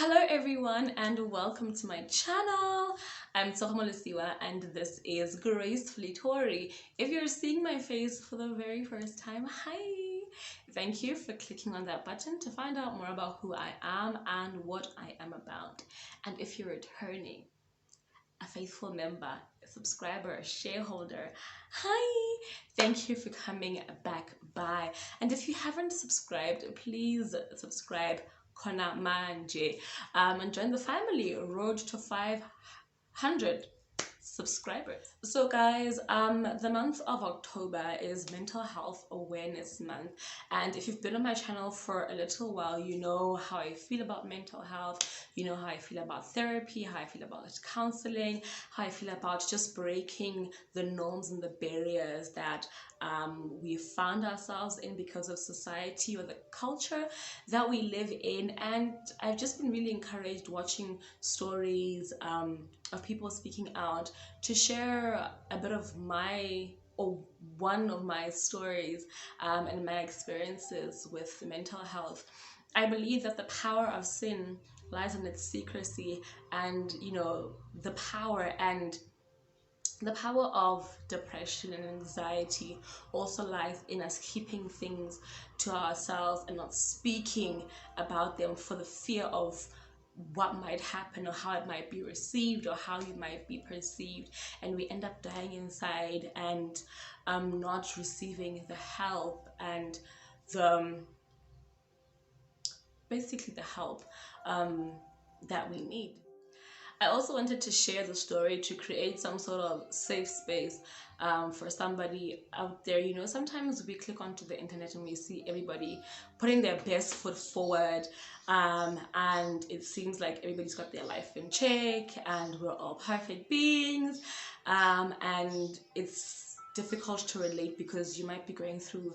Hello everyone and welcome to my channel. I'm Tori and this is Gracefully Tori. If you're seeing my face for the very first time, hi! Thank you for clicking on that button to find out more about who I am and what I am about. And if you're returning, a faithful member, a subscriber, a shareholder, hi! Thank you for coming back by. And if you haven't subscribed, please subscribe Kona Manje and join the family. Road to 500 subscribers. So guys, the month of October is Mental Health Awareness Month, and if you've been on my channel for a little while, you know how I feel about mental health, you know how I feel about therapy, how I feel about counseling, how I feel about just breaking the norms and the barriers that we found ourselves in because of society or the culture that we live in. And I've just been really encouraged watching stories of people speaking out to share a bit of my or one of my stories and my experiences with mental health. I believe that the power of sin lies in its secrecy, and the power of depression and anxiety also lies in us keeping things to ourselves and not speaking about them for the fear of what might happen or how it might be received or how you might be perceived, and we end up dying inside and not receiving the help and the basically the help that we need. I also wanted to share the story to create some sort of safe space for somebody out there. You know, sometimes we click onto the internet and we see everybody putting their best foot forward, and it seems like everybody's got their life in check and we're all perfect beings, and it's difficult to relate because you might be going through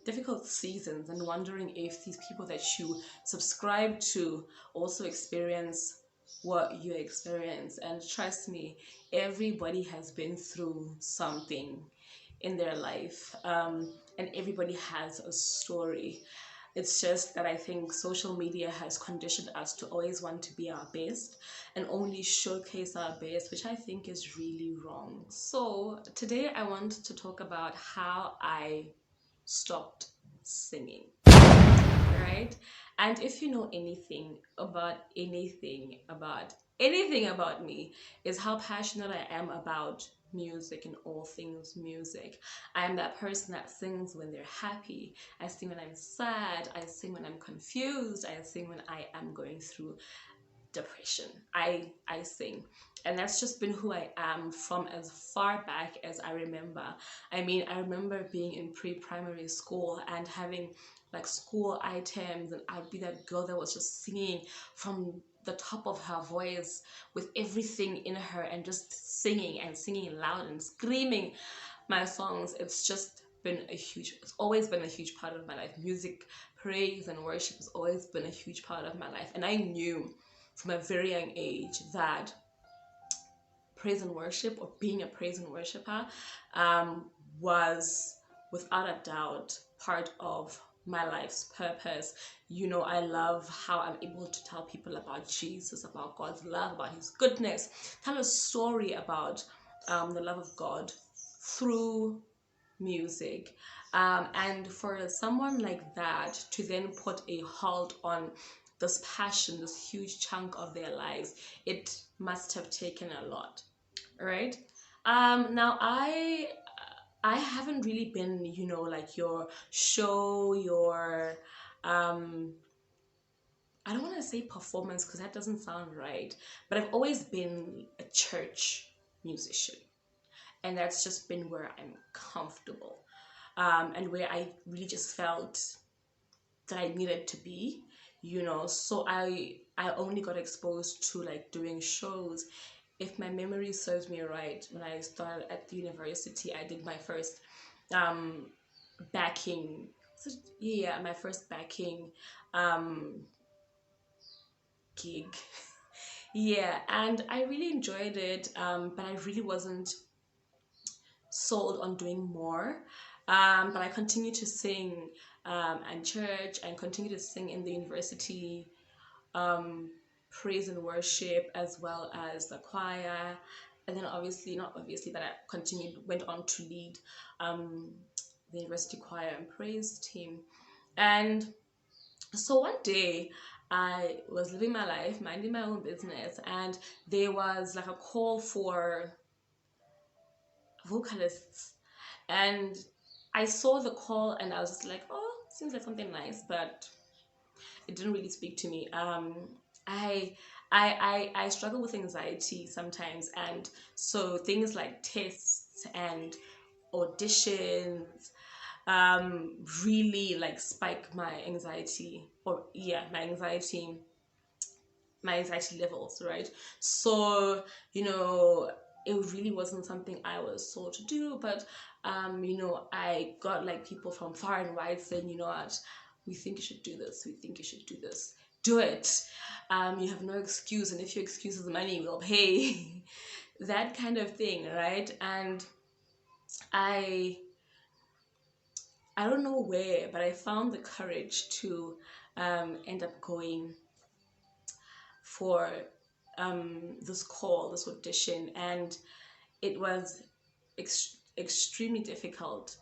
difficult seasons and wondering if these people that you subscribe to also experience what you experience. And trust me, everybody has been through something in their life, and everybody has a story. It's just that I think social media has conditioned us to always want to be our best and only showcase our best, which I think is really wrong. So today I want to talk about how I stopped singing, right? And if you know anything about me, is how passionate I am about music and all things music. I am that person that sings when they're happy, I sing when I'm sad, I sing when I'm confused, I sing when I am going through depression. I sing, and that's just been who I am from as far back as I remember. I mean, I remember being in pre-primary school and having like school items, and I'd be that girl that was just singing from the top of her voice with everything in her and just singing and singing loud and screaming my songs. It's always been a huge part of my life. Music, praise and worship has always been a huge part of my life, and I knew from a very young age that praise and worship, or being a praise and worshiper, was without a doubt part of my life's purpose. You know, I love how I'm able to tell people about Jesus, about God's love, about his goodness, tell a story about the love of God through music. And for someone like that to then put a halt on this passion, this huge chunk of their lives, it must have taken a lot, right? Now I haven't really been, you know, like your show, your I don't want to say performance because that doesn't sound right, but I've always been a church musician, and that's just been where I'm comfortable, and where I really just felt that I needed to be, you know. So I only got exposed to like doing shows. If my memory serves me right, when I started at the university, I did my first um backing yeah, my first backing um gig. Yeah, and I really enjoyed it, but I really wasn't sold on doing more. But I continue to sing at church and continue to sing in the university praise and worship, as well as the choir. And then obviously, not obviously, but I went on to lead um, the university choir and praise team. And so one day I was living my life, minding my own business, and there was like a call for vocalists. And I saw the call and I was just like, oh, seems like something nice, but it didn't really speak to me. I I struggle with anxiety sometimes, and so things like tests and auditions really like spike my anxiety, or yeah, my anxiety levels, right? So, it really wasn't something I was sold to do, but I got like people from far and wide saying, you know what, we think you should do this, we think you should do this, do it. You have no excuse, and if your excuse is money, we'll pay. That kind of thing, right? And I I don't know where, but I found the courage to end up going for this call, this audition, and it was extremely difficult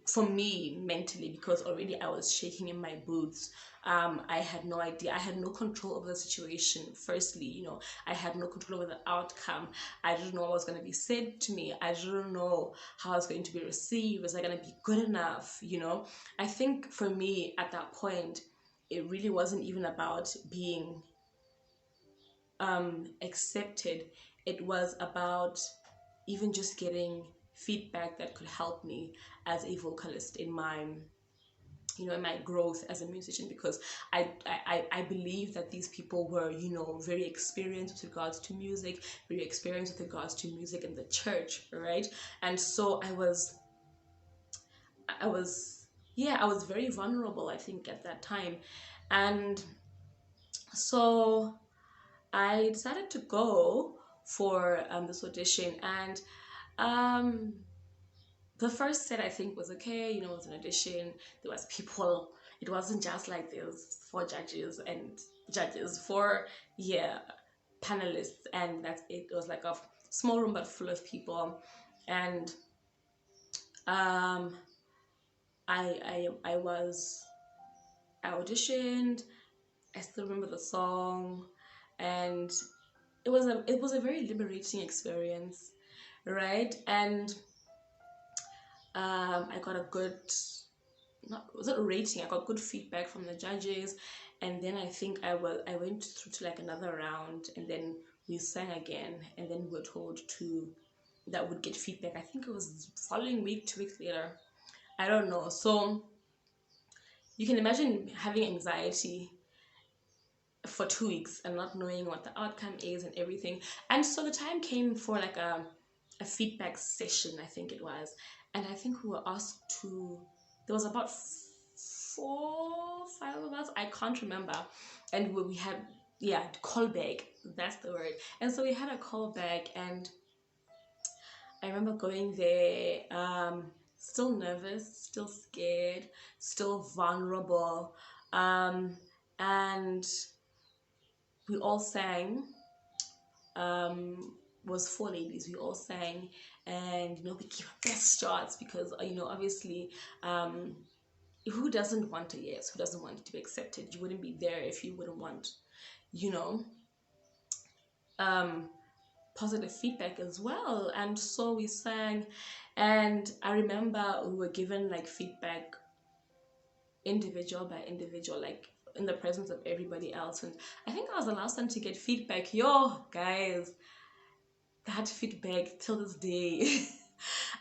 for me mentally, because already I was shaking in my boots. I had no idea. I had no control over the situation. Firstly, I had no control over the outcome. I didn't know what was going to be said to me. I didn't know how I was going to be received. Was I going to be good enough? I think for me at that point, it really wasn't even about being accepted. It was about even just getting feedback that could help me as a vocalist in my in my growth as a musician, because I believe that these people were very experienced with regards to music, very experienced with regards to music in the church, right? And so I was yeah, I was very vulnerable, I think, at that time. And so I decided to go for this audition. And um, the first set, I think, was okay. It was an audition. There was people. It wasn't just like there's four judges, four, yeah, panelists, and that's it. It was like a small room but full of people. And um, I auditioned. I still remember the song, and it was a very liberating experience, right? And I got a good, not was it a rating? I got good feedback from the judges, and then I think I went through to like another round, and then we sang again, and then we were told to that would get feedback. I think it was the following week, 2 weeks later. I don't know. So you can imagine having anxiety for 2 weeks and not knowing what the outcome is and everything. And so the time came for like a feedback session, I think it was. And I think we were asked to, there was about 4, 5 of us, I can't remember. And we had, yeah, callback, that's the word. And so we had a callback, and I remember going there, still nervous, still scared, still vulnerable. And we all sang. Was 4 ladies. We all sang, and we gave our best shots, because obviously, who doesn't want a yes? Who doesn't want to be accepted? You wouldn't be there if you wouldn't want, you know, um, positive feedback as well. And so we sang, and I remember we were given like feedback individual by individual, like in the presence of everybody else. And I think I was the last one to get feedback. Yo, guys, that feedback till this day.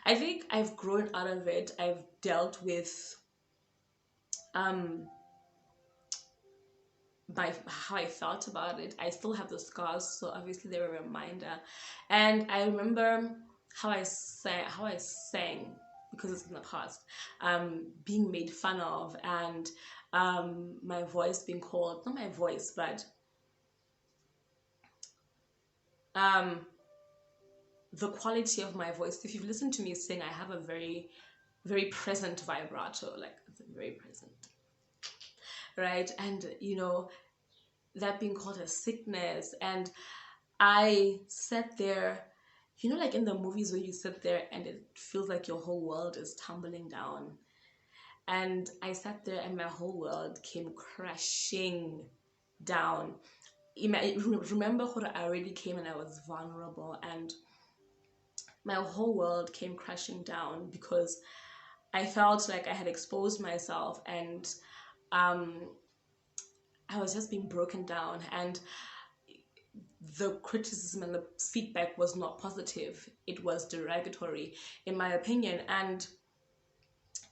I think I've grown out of it. I've dealt with um by how I felt about it. I still have the scars, so obviously they're a reminder. And I remember how I sang, because it's in the past, being made fun of, and my voice being called, not my voice, but um the quality of my voice. If you've listened to me sing, I have a very, very present vibrato, like it's very present, right? And that being called a sickness. And I sat there, like in the movies where you sit there and it feels like your whole world is tumbling down. And I sat there and my whole world came crashing down. Remember when I already came and I was vulnerable, and my whole world came crashing down because I felt like I had exposed myself, and um, I was just being broken down. And the criticism and the feedback was not positive, it was derogatory, in my opinion. And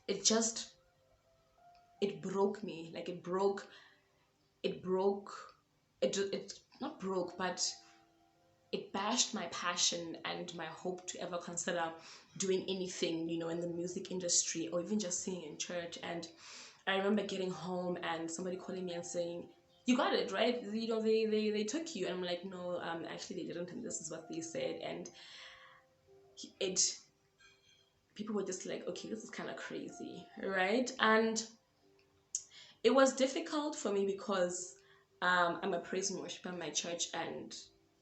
it just, it broke me. Like it broke, it not broke, but it bashed my passion and my hope to ever consider doing anything, in the music industry or even just singing in church. And I remember getting home and somebody calling me and saying, "You got it, right? They took you." And I'm like, "No, actually they didn't, and this is what they said." And it, people were just like, "Okay, this is kind of crazy," right? And it was difficult for me because I'm a praise and worship in my church, and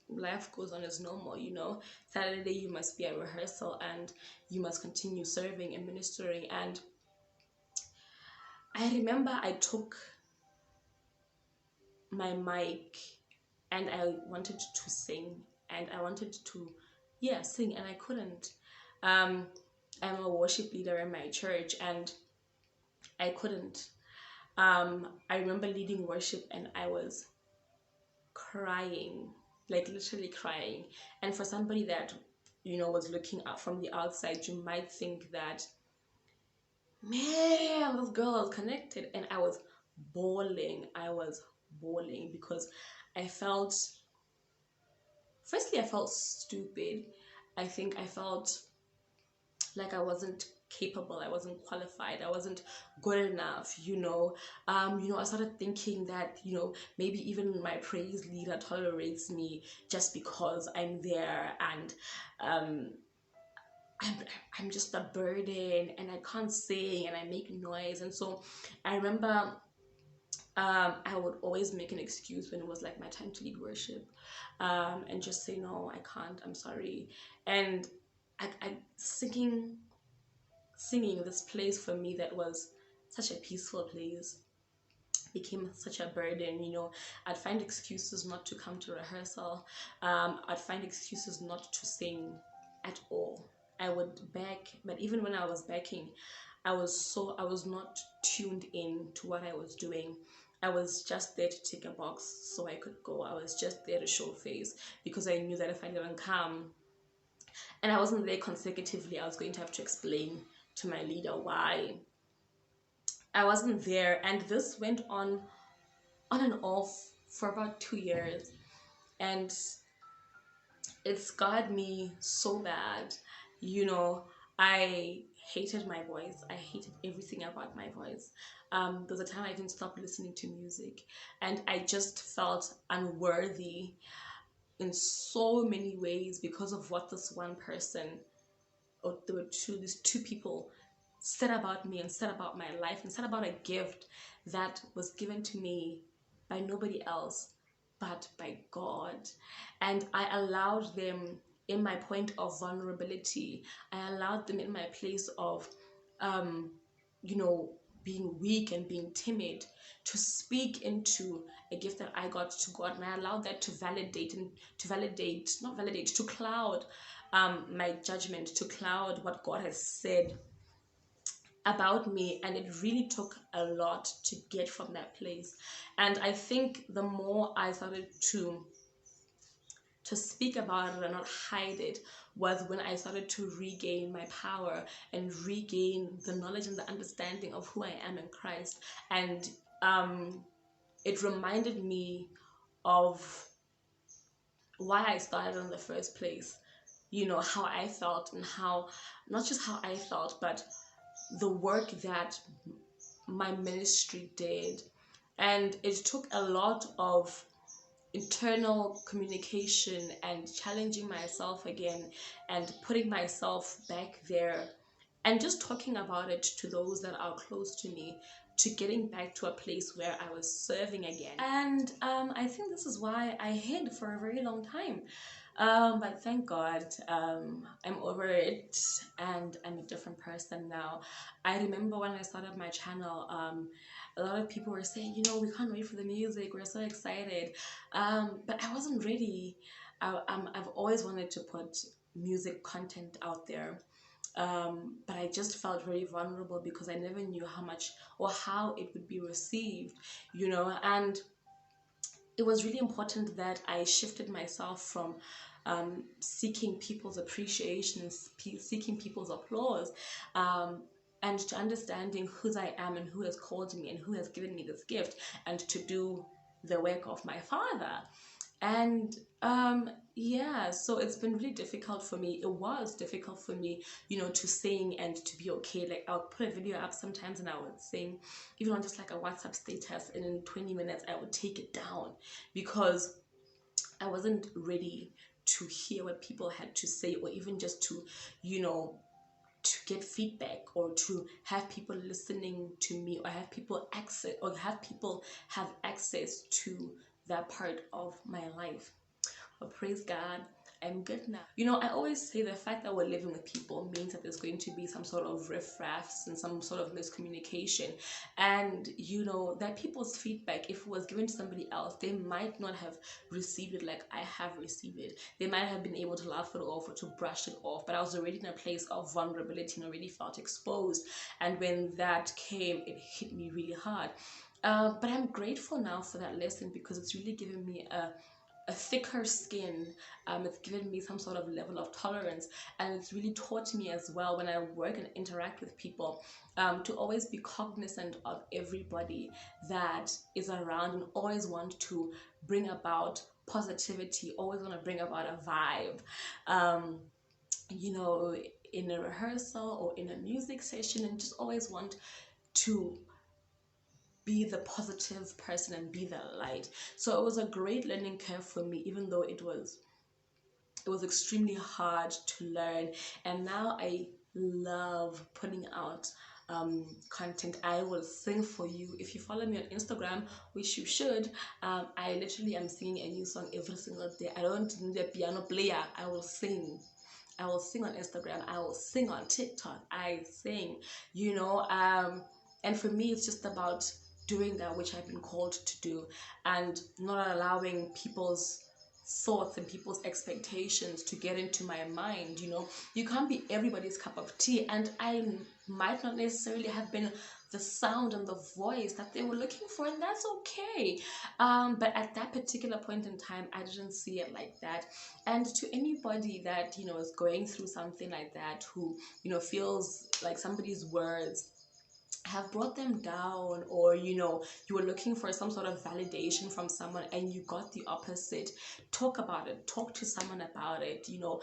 life goes on as normal. Saturday you must be at rehearsal and you must continue serving and ministering. And I remember I took my mic and I wanted to sing, and I wanted to, yeah, sing, and I couldn't. um I'm a worship leader in my church, and I couldn't. I remember leading worship and I was crying, like literally crying. And for somebody that was looking up from the outside, you might think that, man, this girl is connected. And I was bawling. I was bawling because I felt, firstly, I felt stupid. I think I felt like I wasn't capable, I wasn't qualified, I wasn't good enough. I started thinking that maybe even my praise leader tolerates me just because I'm there, and um I'm, I'm just a burden and I can't sing and I make noise. And so I remember I would always make an excuse when it was like my time to lead worship, and just say, "No, I can't, I'm sorry." And I singing this place for me that was such a peaceful place became such a burden. I'd find excuses not to come to rehearsal. I'd find excuses not to sing at all. I would beg, but even when I was begging, I was not tuned in to what I was doing. I was just there to tick a box so I could go. I was just there to show face because I knew that if I didn't come and I wasn't there consecutively, I was going to have to explain to my leader why I wasn't there. And this went on and off for about 2 years. And it scarred me so bad. You know, I hated my voice. I hated everything about my voice. There was a time I even stopped listening to music. And I just felt unworthy in so many ways because of what this one person, or these two people said about me and said about my life and said about a gift that was given to me by nobody else but by God. And I allowed them in my point of vulnerability. I allowed them in my place of, um, being weak and being timid, to speak into a gift that I got to God. And I allowed that to not validate, to cloud my judgment, to cloud what God has said about me. And it really took a lot to get from that place. And I think the more I started to speak about it and not hide it was when I started to regain my power and regain the knowledge and the understanding of who I am in Christ. And it reminded me of why I started in the first place, how I felt, and how, not just how I felt, but the work that my ministry did. And it took a lot of internal communication and challenging myself again and putting myself back there and just talking about it to those that are close to me, to getting back to a place where I was serving again. And I think this is why I hid for a very long time. But thank God, I'm over it and I'm a different person now. I remember when I started my channel, a lot of people were saying, you know, we can't wait for the music, we're so excited. But I wasn't ready. I've always wanted to put music content out there. But I just felt very vulnerable because I never knew how much or how it would be received, you know. And it was really important that I shifted myself from seeking people's appreciation and seeking people's applause, and to understanding whose I am and who has called me and who has given me this gift, and to do the work of my Father. And yeah, so it's been really difficult for me. It was difficult for me, you know, to sing and to be okay. Like, I'll put a video up sometimes and I would sing, even on just like a WhatsApp status, and in 20 minutes I would take it down because I wasn't ready to hear what people had to say, or even just to, you know, to get feedback, or to have people listening to me, or have people have access to that part of my life. But praise God, I'm good now. You know, I always say the fact that we're living with people means that there's going to be some sort of riffraffs and some sort of miscommunication. And, you know, that people's feedback, if it was given to somebody else, they might not have received it like I have received it. They might have been able to laugh it off or to brush it off, but I was already in a place of vulnerability and already felt exposed. And when that came, it hit me really hard. But I'm grateful now for that lesson, because it's really given me a thicker skin. It's given me some sort of level of tolerance, and it's really taught me as well, when I work and interact with people, to always be cognizant of everybody that is around, and always want to bring about positivity, always want to bring about a vibe. You know, in a rehearsal or in a music session, and just always want to be the positive person and be the light. So it was a great learning curve for me, even though it was extremely hard to learn. And now I love putting out content. I will sing for you. If you follow me on Instagram, which you should, I literally am singing a new song every single day. I don't need a piano player. I will sing. I will sing on Instagram. I will sing on TikTok. I sing, you know. And for me, it's just about doing that which I've been called to do, and not allowing people's thoughts and people's expectations to get into my mind. You know, you can't be everybody's cup of tea, and I might not necessarily have been the sound and the voice that they were looking for, and that's okay. But at that particular point in time, I didn't see it like that. And to anybody that, you know, is going through something like that, who, you know, feels like somebody's words have brought them down, or, you know, you were looking for some sort of validation from someone and you got the opposite, talk about it. Talk to someone about it. You know,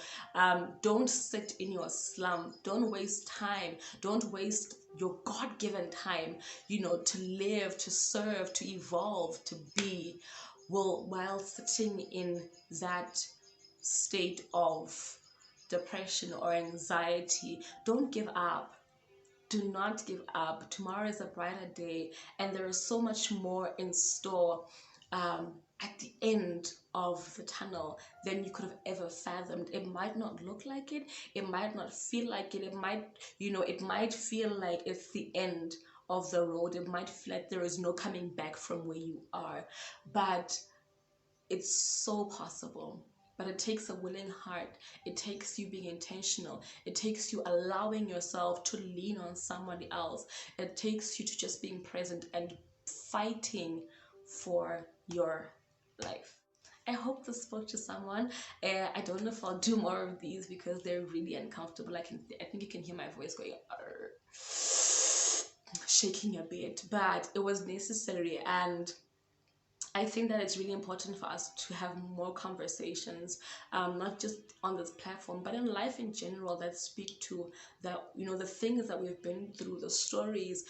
don't sit in your slump. Don't waste time. Don't waste your God-given time, you know, to live, to serve, to evolve, to be, well, while sitting in that state of depression or anxiety. Don't give up. Do not give up. Tomorrow is a brighter day, and there is so much more in store at the end of the tunnel than you could have ever fathomed. It might not look like it. It might not feel like it. It might, you know, it might feel like it's the end of the road. It might feel like there is no coming back from where you are, but it's so possible. But it takes a willing heart. It takes you being intentional. It takes you allowing yourself to lean on somebody else. It takes you to just being present and fighting for your life. I hope this spoke to someone. I don't know if I'll do more of these because they're really uncomfortable. I think you can hear my voice going shaking a bit, but it was necessary. And I think that it's really important for us to have more conversations, not just on this platform, but in life in general, that speak to the, you know, the things that we've been through, the stories,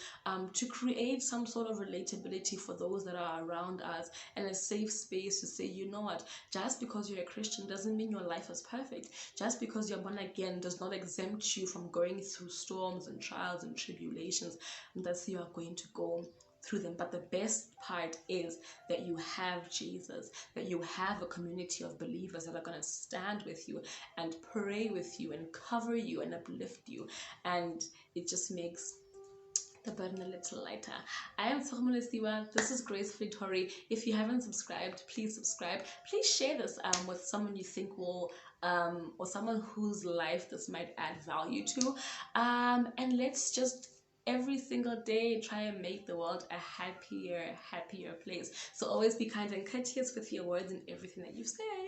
to create some sort of relatability for those that are around us, and a safe space to say, you know what, just because you're a Christian doesn't mean your life is perfect. Just because you're born again does not exempt you from going through storms and trials and tribulations that you are going to go through them. But the best part is that you have Jesus, that you have a community of believers that are going to stand with you and pray with you and cover you and uplift you. And it just makes the burden a little lighter. I am Sohomolesiwa. This is Gracefully Tori. If you haven't subscribed, please subscribe. Please share this with someone you think will or someone whose life this might add value to. And let's just every single day try and make the world a happier place. So always be kind and courteous with your words and everything that you say.